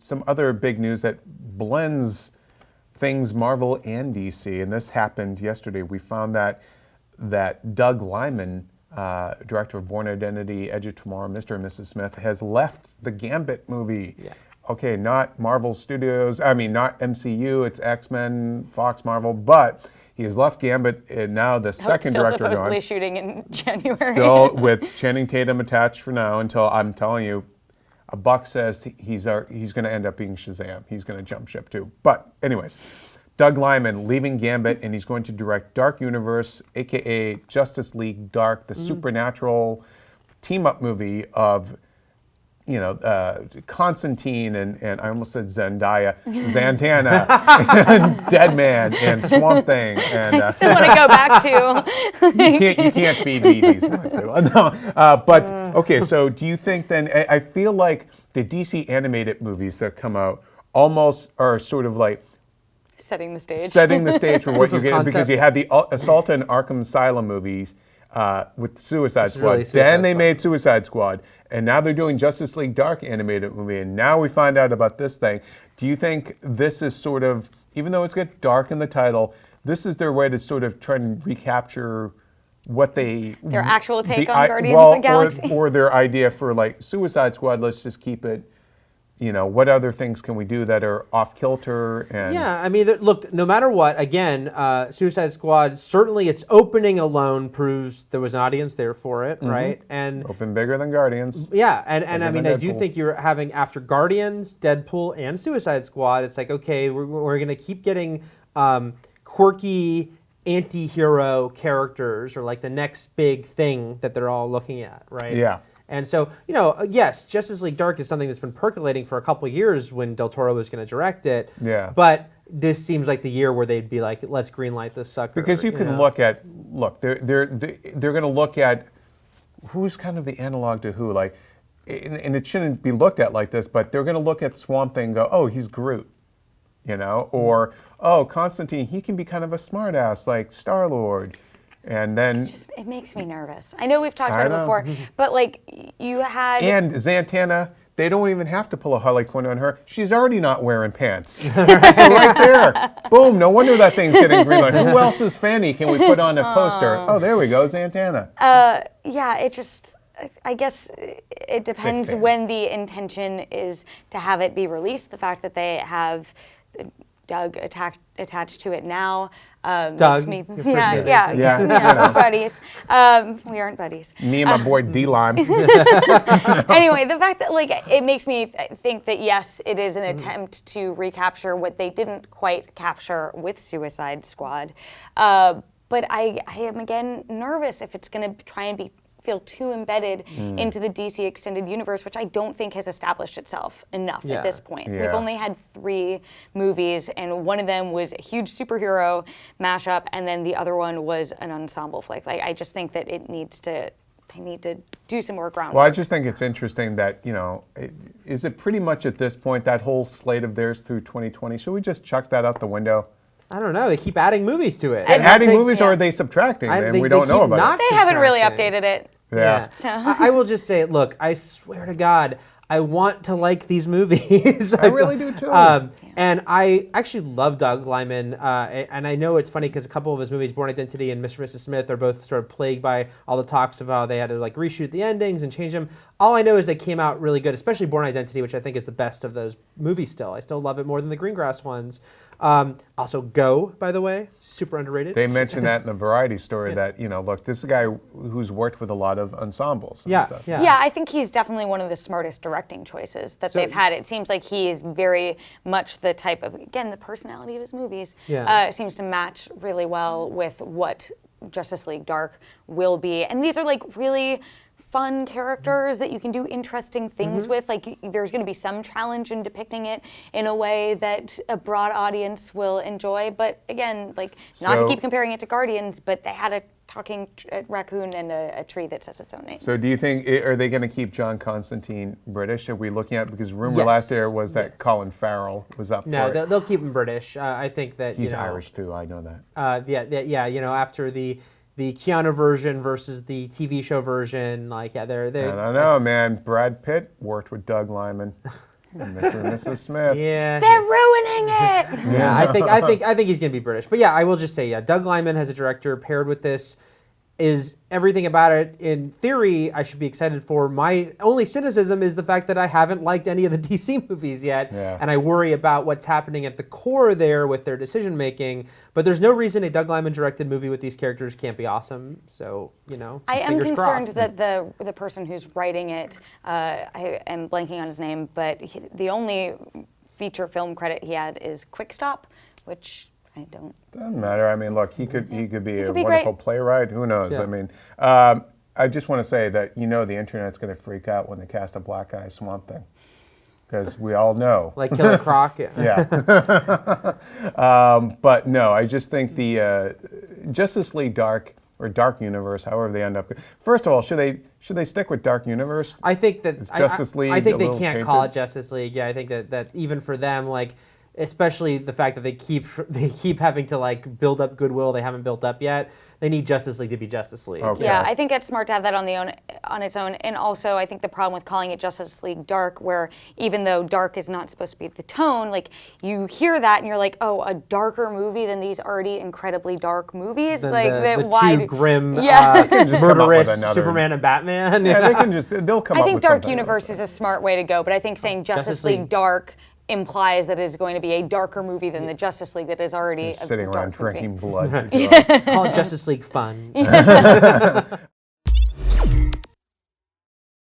some other big news that blends things Marvel and DC, and this happened yesterday. We found that Doug Liman, director of Bourne Identity, Edge of Tomorrow, Mr. and Mrs. Smith, has left the Gambit movie. Yeah. Okay, not Marvel Studios, not MCU, it's X-Men, Fox, Marvel, but he has left Gambit, and now the second director still supposedly shooting in January. Still with Channing Tatum attached for now until, I'm telling you, a buck says he's going to end up being Shazam. He's going to jump ship too. But anyways, Doug Liman leaving Gambit, and he's going to direct Dark Universe, a.k.a. Justice League Dark, the supernatural team-up movie of, Constantine and I almost said Zendaya, Zantana, and Deadman, and Swamp Thing. And, I still want to go back to. You can't feed me these things. No, but, okay, so do you think then, I feel like the DC animated movies that come out almost are sort of like, setting the stage for what you're getting, because you had the Assault and Arkham Asylum movies with Suicide Squad. Really then they made Suicide Squad, and now they're doing Justice League Dark animated movie, and now we find out about this thing. Do you think this is sort of, even though it's got dark in the title, this is their way to sort of try and recapture what their actual take on Guardians of the Galaxy? Or their idea for like Suicide Squad, let's just keep it, what other things can we do that are off kilter? And yeah, look, no matter what, again, Suicide Squad, certainly its opening alone proves there was an audience there for it, right? And open bigger than Guardians. Yeah, and I do think you're having, after Guardians, Deadpool, and Suicide Squad, it's like, okay, we're going to keep getting quirky anti-hero characters, or like the next big thing that they're all looking at, right? Yeah. And so, yes, Justice League Dark is something that's been percolating for a couple of years when Del Toro was going to direct it. Yeah. But this seems like the year where they'd be like, let's greenlight this sucker. Because you can look, they're going to look at who's kind of the analog to who, like, and it shouldn't be looked at like this, but they're going to look at Swamp Thing and go, oh, he's Groot, or, oh, Constantine, he can be kind of a smartass like Star-Lord. And then it makes me nervous. I know we've talked about it before, but like you had and Zantana, they don't even have to pull a Harley Quinn on her. She's already not wearing pants. So right there, boom! No wonder that thing's getting green light. Who else's fanny can we put on a poster? Oh, there we go, Zantana. Yeah, it just. I guess it depends when the intention is to have it be released. The fact that they have Doug attached to it now. Doug, me, we're buddies. We aren't buddies. Me and my boy D-Lime. Anyway, the fact that it makes me think that yes, it is an attempt to recapture what they didn't quite capture with Suicide Squad. But I am again nervous if it's going to try and feel too embedded into the DC extended universe, which I don't think has established itself enough at this point. Yeah. We've only had 3 movies, and one of them was a huge superhero mashup, and then the other one was an ensemble flick. I just think that they need to do some more groundwork. Well, I just think it's interesting that, is it pretty much at this point, that whole slate of theirs through 2020, should we just chuck that out the window? I don't know. They keep adding movies to it. Adding movies, or are they subtracting? We don't know about it. They haven't really updated it. Yeah. So. I will just say, look, I swear to God, I want to like these movies. I really do too. And I actually love Doug Liman. And I know it's funny because a couple of his movies, Bourne Identity and Mr. and Mrs. Smith, are both sort of plagued by all the talks of how they had to reshoot the endings and change them. All I know is they came out really good, especially Bourne Identity, which I think is the best of those movies still. I still love it more than the Greengrass ones. Also, Go, by the way, super underrated. They mentioned that in the Variety story that, look, this is a guy who's worked with a lot of ensembles and stuff. Yeah, I think he's definitely one of the smartest directing choices that they've had. It seems like he is very much the type of, again, the personality of his movies seems to match really well with what Justice League Dark will be. And these are really fun characters that you can do interesting things with. There's going to be some challenge in depicting it in a way that a broad audience will enjoy. But again, not to keep comparing it to Guardians, but they had a talking raccoon and a tree that says its own name. So do you think, are they going to keep John Constantine British? Are we looking at, because rumor last year was that Colin Farrell was up for it. No, they'll keep him British. I think that, he's Irish too, I know that. After the Keanu version versus the TV show version, they're. I don't know, man. Brad Pitt worked with Doug Liman. Mr. and Mrs. Smith. Yeah. They're ruining it. Yeah, I think he's gonna be British. But yeah, I will just say, yeah, Doug Liman as a director paired with this is everything about it. In theory, I should be excited for. My only cynicism is the fact that I haven't liked any of the DC movies yet, and I worry about what's happening at the core there with their decision making. But there's no reason a Doug Liman directed movie with these characters can't be awesome. So, you know, I am concerned crossed. that the person who's writing it, I am blanking on his name, but the only feature film credit he had is Quick Stop, which I don't. Doesn't matter. I mean, look, he could be a be wonderful great. playwright. Who knows? Yeah. I mean, I just want to say that the internet's going to freak out when they cast a black guy as Swamp Thing, because we all know. Like Killer Croc. Yeah. But no, I just think the Justice League Dark or Dark Universe, however they end up. First of all, should they stick with Dark Universe? I think that Is Justice League I think a they little can't call it tainted? Justice League. Yeah, I think that even for them, like, especially the fact that they keep having to like build up goodwill they haven't built up yet. They need Justice League to be Justice League. Okay. Yeah, I think it's smart to have that on its own. And also, I think the problem with calling it Justice League Dark, where even though dark is not supposed to be the tone, like you hear that and you're like, oh, a darker movie than these already incredibly dark movies. Than like the why? two grim, Just come up with murderous another- Superman and Batman. Yeah, they'll come I up think with Dark something Universe else. is a smart way to go, but I think saying Justice League Dark implies that it is going to be a darker movie than the Justice League that is already a Sitting around dark movie. drinking blood. For Joe. Call it Justice League Fun.